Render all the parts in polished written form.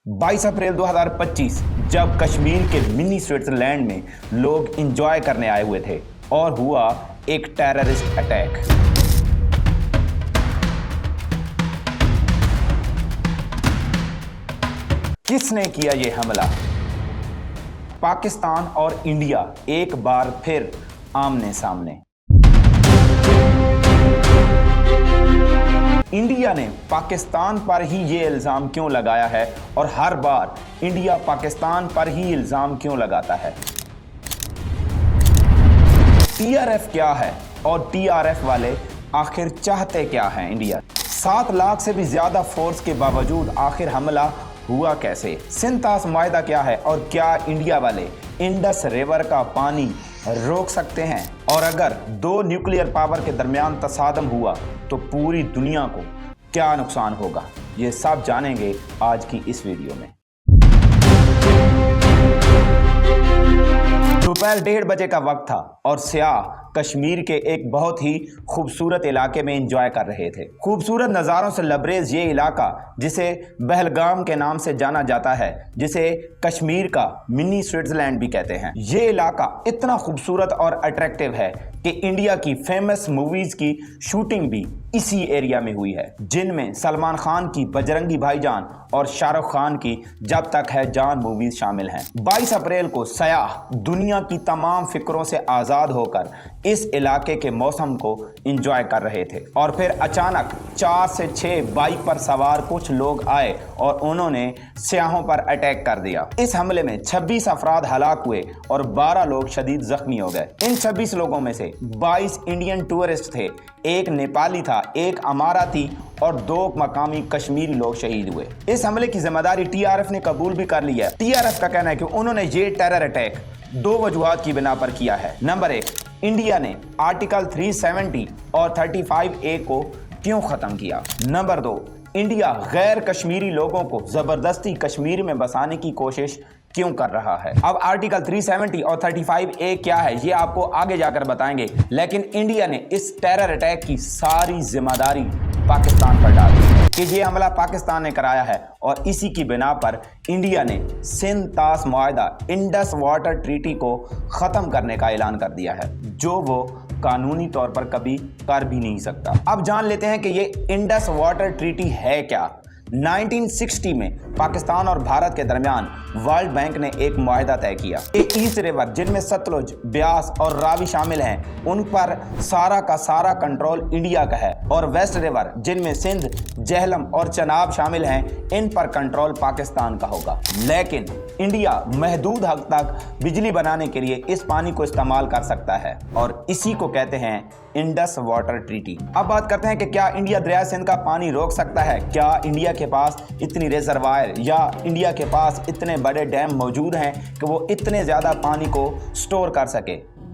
22 अप्रैल 2025 जब कश्मीर के mini Switzerland में लोग एंजॉय करने आए हुए थे और हुआ एक टेररिस्ट अटैक। किसने किया ये हमला? पाकिस्तान और इंडिया एक बार फिर आमने सामने। इंडिया ने पाकिस्तान पर ही ये इल्ज़ाम क्यों लगाया है और हर बार इंडिया पाकिस्तान पर ही इल्ज़ाम क्यों लगाता है? टीआरएफ क्या है और टीआरएफ वाले आखिर चाहते क्या हैं? इंडिया 7 लाख से भी ज़्यादा फोर्स के बावजूद आखिर हमला हुआ कैसे? सिंध तास मुआहिदा क्या है और क्या इंडिया वाले इंडस रिवर का पानी रोक सकते हैं? और अगर 2 न्यूक्लियर पावर के दरमियान तसादम हुआ तो पूरी दुनिया को क्या नुकसान होगा? ये सब जानेंगे आज की इस वीडियो में। दोपहर 1:30 बजे का वक्त था और सियाह कश्मीर के एक बहुत ही खूबसूरत इलाके में एंजॉय कर रहे थे। खूबसूरत नज़ारों से लबरेज ये इलाका, जिसे बहलगाम के नाम से जाना जाता है, जिसे कश्मीर का मिनी स्विट्जरलैंड भी कहते हैं, ये इलाका इतना खूबसूरत और अट्रैक्टिव है कि इंडिया की फेमस मूवीज की शूटिंग भी इसी एरिया में हुई है, जिनमें सलमान खान की बजरंगी भाईजान और शाहरुख खान की जब तक है जान मूवीज शामिल हैं। 22 अप्रैल को सयाह दुनिया की तमाम फिक्रों से आज़ाद होकर इस इलाके के मौसम को एंजॉय कर रहे थे और फिर अचानक 4 से 6 बाइक पर सवार कुछ लोग आए और उन्होंने सयाहों पर अटैक कर दिया। इस हमले में 26 अफराद हलाक हुए और 12 लोग शदीद जख्मी हो गए। इन 26 लोगों में से 22 इंडियन टूरिस्ट थे, एक नेपाली था, एक अमाराती और 2 मकामी कश्मीरी लोग शहीद हुए। इस हमले की जिम्मेदारी टीआरएफ ने कबूल भी कर ली है। टीआरएफ का कहना है कि उन्होंने ये टेरर अटैक 2 वजूहात की बिना पर किया है। नंबर 1, इंडिया ने आर्टिकल 370 और 35A को क्यों खत्म किया? नंबर 2, इंडिया गैर कश्मीरी लोगों को जबरदस्ती कश्मीर में बसाने की कोशिश क्यों कर रहा है? अब आर्टिकल 370 और 35A क्या है ये आपको आगे जाकर बताएंगे, लेकिन इंडिया ने इस टेरर अटैक की सारी जिम्मेदारी पाकिस्तान पर डाल दी कि ये हमला पाकिस्तान ने कराया है और इसी की बिना पर इंडिया ने सिंध तास मुआहिदा इंडस वाटर ट्रीटी को ख़त्म करने का ऐलान कर दिया है, जो वो कानूनी तौर पर कभी कर भी नहीं सकता। अब जान लेते हैं कि ये इंडस वाटर ट्रीटी है क्या। 1960 में पाकिस्तान और भारत के दरमियान वर्ल्ड बैंक ने एक मुआहिदा तय किया कि ईस्ट रिवर, जिनमें सतलुज, ब्यास और रावी शामिल हैं, उन पर सारा का सारा कंट्रोल इंडिया का है और वेस्ट रिवर, जिनमें सिंध, जेहलम और चनाब शामिल हैं, इन पर कंट्रोल पाकिस्तान का होगा। लेकिन इंडिया महदूद हद तक बिजली बनाने के लिए इस पानी को इस्तेमाल कर सकता है और इसी को कहते हैं इंडस वाटर ट्रीटी। अब बात करते हैं कि क्या इंडिया दरिया सिंध का पानी रोक सकता है? क्या इंडिया के पास इतनी रिजर्वायर या इंडिया के पास इतने बड़े डैम मौजूद हैं कि वो इतने ज़्यादा पानी को स्टोर कर सके?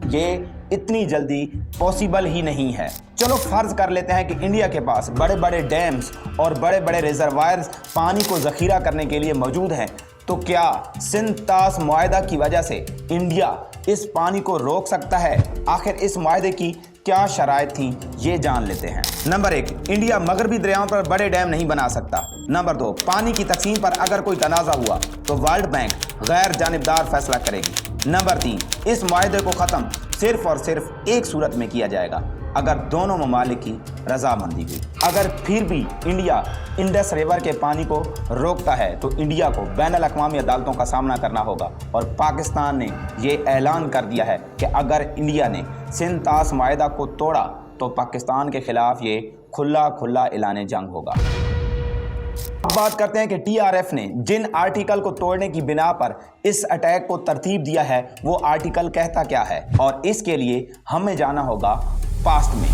ये इतनी जल्दी पॉसिबल ही नहीं है। चलो फर्ज कर लेते हैं कि इंडिया के पास बड़े बड़े डैम्स और बड़े बड़े रिजर्वायर्स पानी को ज़ख़ीरा करने के लिए मौजूद हैं, तो क्या सिंध तास मुआहिदा की वजह से इंडिया इस पानी को रोक सकता है? आखिर इस मुआहिदे की क्या शराइत थी, ये जान लेते हैं। नंबर 1, इंडिया मगरबी दरियाओं पर बड़े डैम नहीं बना सकता। नंबर 2, पानी की तकसीम पर अगर कोई तनाज़ा हुआ तो वर्ल्ड बैंक गैर जानिबदार फैसला करेगी। नंबर 3, इस मुआहिदे को ख़त्म सिर्फ और सिर्फ एक सूरत में किया जाएगा, अगर दोनों ममालिक की रजामंदी हुई। अगर फिर भी इंडिया इंडस रिवर के पानी को रोकता है तो इंडिया को बैनुल अक़वामी अदालतों का सामना करना होगा और पाकिस्तान ने ये ऐलान कर दिया है कि अगर इंडिया ने सिंध तास मुआहिदा को तोड़ा तो पाकिस्तान के खिलाफ ये खुला ऐलान जंग होगा। अब बात करते हैं कि टीआरएफ ने जिन आर्टिकल को तोड़ने की बिना पर इस अटैक को तरतीब दिया है वो आर्टिकल कहता क्या है, और इसके लिए हमें जाना होगा पास्ट में।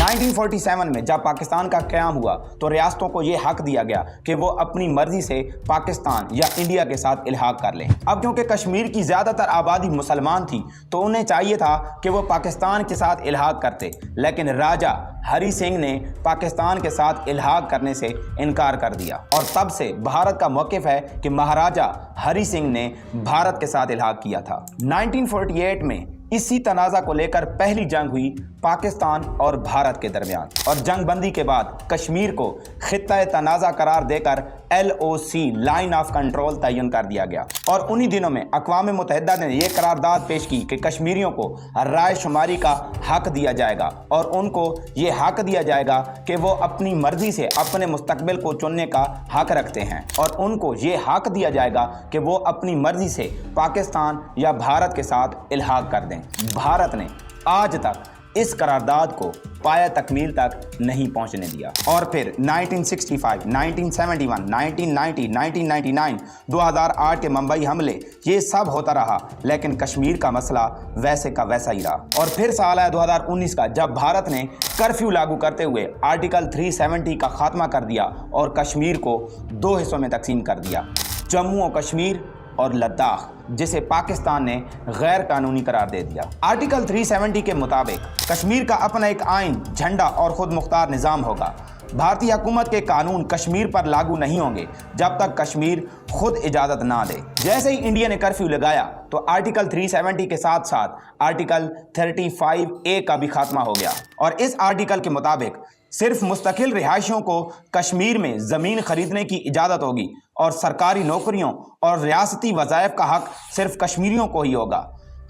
1947 में जब पाकिस्तान का क़याम हुआ तो रियासतों को ये हक दिया गया कि वो अपनी मर्जी से पाकिस्तान या इंडिया के साथ इल्हाक कर लें। अब क्योंकि कश्मीर की ज़्यादातर आबादी मुसलमान थी तो उन्हें चाहिए था कि वो पाकिस्तान के साथ इल्हाक करते, लेकिन राजा हरी सिंह ने पाकिस्तान के साथ इल्हाक करने से इनकार कर दिया और तब से भारत का मौक़िफ़ है कि महाराजा हरी सिंह ने भारत के साथ इल्हाक किया था। 1948 में इसी तनाज़ा को लेकर पहली जंग हुई पाकिस्तान और भारत के दरमियान और जंग बंदी के बाद कश्मीर को खित्ता तनाज़ा करार देकर LOC लाइन ऑफ कंट्रोल तयन कर दिया गया। और उन्हीं दिनों में अक़वाम मुत्तहिदा ने यह करारदाद पेश की कि कश्मीरियों को राय शुमारी का हक दिया जाएगा और उनको ये हक दिया जाएगा कि वो अपनी मर्जी से अपने मुस्तकबिल को चुनने का हक रखते हैं और उनको ये हक दिया जाएगा कि वो अपनी मर्जी से पाकिस्तान या भारत के साथ इल्हाक कर दें। भारत ने आज तक इस करारदाद को पाया तकमील तक नहीं पहुंचने दिया। और फिर 1965, 1971, 1990, 1999, 2008 के मुंबई हमले, ये सब होता रहा, लेकिन कश्मीर का मसला वैसे का वैसा ही रहा। और फिर साल आया 2019 का, जब भारत ने कर्फ्यू लागू करते हुए आर्टिकल 370 का खात्मा कर दिया और कश्मीर को 2 हिस्सों में तकसीम कर दिया, जम्मू और कश्मीर और लद्दाख, जिसे पाकिस्तान ने गैर कानूनी करार दे दिया। आर्टिकल 370 के मुताबिक कश्मीर का अपना एक आइन, झंडा और खुद मुख्तार निज़ाम होगा। भारतीय हुकूमत के कानून कश्मीर पर लागू नहीं होंगे जब तक कश्मीर खुद इजाज़त ना दे। जैसे ही इंडिया ने कर्फ्यू लगाया तो आर्टिकल 370 के साथ साथ आर्टिकल 35A का भी खात्मा हो गया और इस आर्टिकल के मुताबिक सिर्फ मुस्तकिल रिहायशियों को कश्मीर में ज़मीन खरीदने की इजाज़त होगी और सरकारी नौकरियों और रियासती वज़ाइफ का हक सिर्फ कश्मीरियों को ही होगा।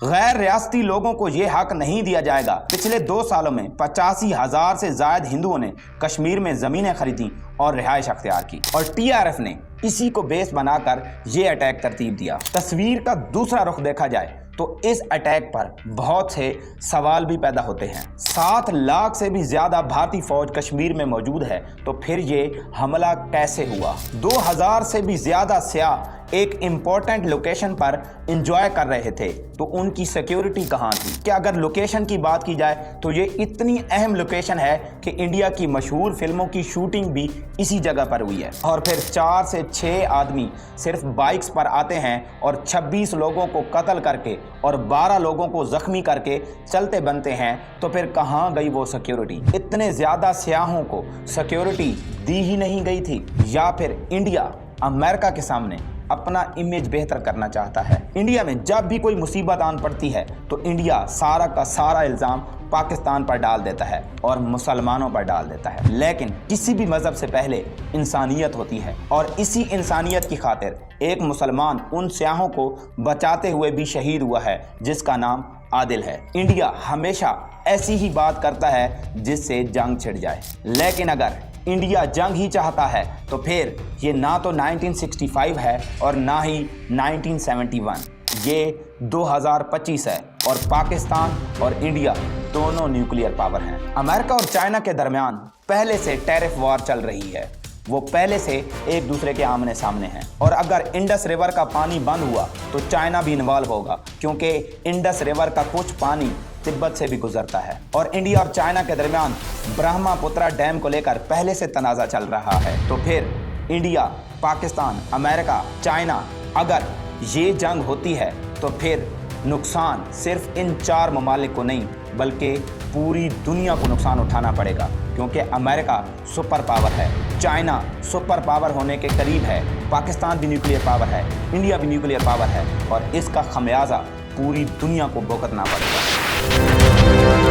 गैर रियासती लोगों को ये हक नहीं दिया जाएगा। पिछले 2 सालों में 85,000 से ज़ायद हिंदुओं ने कश्मीर में ज़मीनें खरीदी और रिहाइश अख्तियार की और TRF ने इसी को बेस बनाकर ये अटैक तरतीब दिया। तस्वीर का दूसरा रुख देखा जाए तो इस अटैक पर बहुत से सवाल भी पैदा होते हैं। 7 लाख से भी ज़्यादा भारतीय फौज कश्मीर में मौजूद है, तो फिर ये हमला कैसे हुआ? 2000 से भी ज़्यादा सियाह एक इम्पोर्टेंट लोकेशन पर इंजॉय कर रहे थे, तो उनकी सिक्योरिटी कहाँ थी? क्या अगर लोकेशन की बात की जाए तो ये इतनी अहम लोकेशन है कि इंडिया की मशहूर फिल्मों की शूटिंग भी इसी जगह पर हुई है। और फिर 4 से 6 आदमी सिर्फ बाइक्स पर आते हैं और 26 लोगों को कत्ल करके और 12 लोगों को जख्मी करके चलते बनते हैं, तो फिर कहाँ गई वो सिक्योरिटी? इतने ज़्यादा सियाहों को सिक्योरिटी दी ही नहीं गई थी, या फिर इंडिया अमेरिका के सामने अपना इमेज बेहतर करना चाहता है? इंडिया में जब भी कोई मुसीबत आन पड़ती है तो इंडिया सारा का सारा इल्ज़ाम पाकिस्तान पर डाल देता है और मुसलमानों पर डाल देता है। लेकिन किसी भी मज़हब से पहले इंसानियत होती है और इसी इंसानियत की खातिर एक मुसलमान उन सियाहों को बचाते हुए भी शहीद हुआ है जिसका नाम आदिल है। इंडिया हमेशा ऐसी ही बात करता है जिससे जंग छिड़ जाए, लेकिन अगर इंडिया जंग ही चाहता है तो फिर ये ना तो 1965 है और ना ही 1971, ये 2025 है और पाकिस्तान और इंडिया दोनों न्यूक्लियर पावर हैं। अमेरिका और चाइना के दरमियान पहले से टैरिफ वॉर चल रही है, वो पहले से एक दूसरे के आमने सामने हैं। और अगर इंडस रिवर का पानी बंद हुआ तो चाइना भी इन्वॉल्व होगा, क्योंकि इंडस रिवर का कुछ पानी तिब्बत से भी गुजरता है। और इंडिया और चाइना के दरमियान ब्रह्मपुत्रा डैम को लेकर पहले से तनाज़ा चल रहा है। तो फिर इंडिया, पाकिस्तान, अमेरिका, चाइना, अगर ये जंग होती है तो फिर नुकसान सिर्फ इन 4 ममालिक को नहीं बल्कि पूरी दुनिया को नुकसान उठाना पड़ेगा, क्योंकि अमेरिका सुपर पावर है, चाइना सुपर पावर होने के करीब है, पाकिस्तान भी न्यूक्लियर पावर है, इंडिया भी न्यूक्लियर पावर है और इसका खमियाजा पूरी दुनिया को भुगतना पड़ेगा।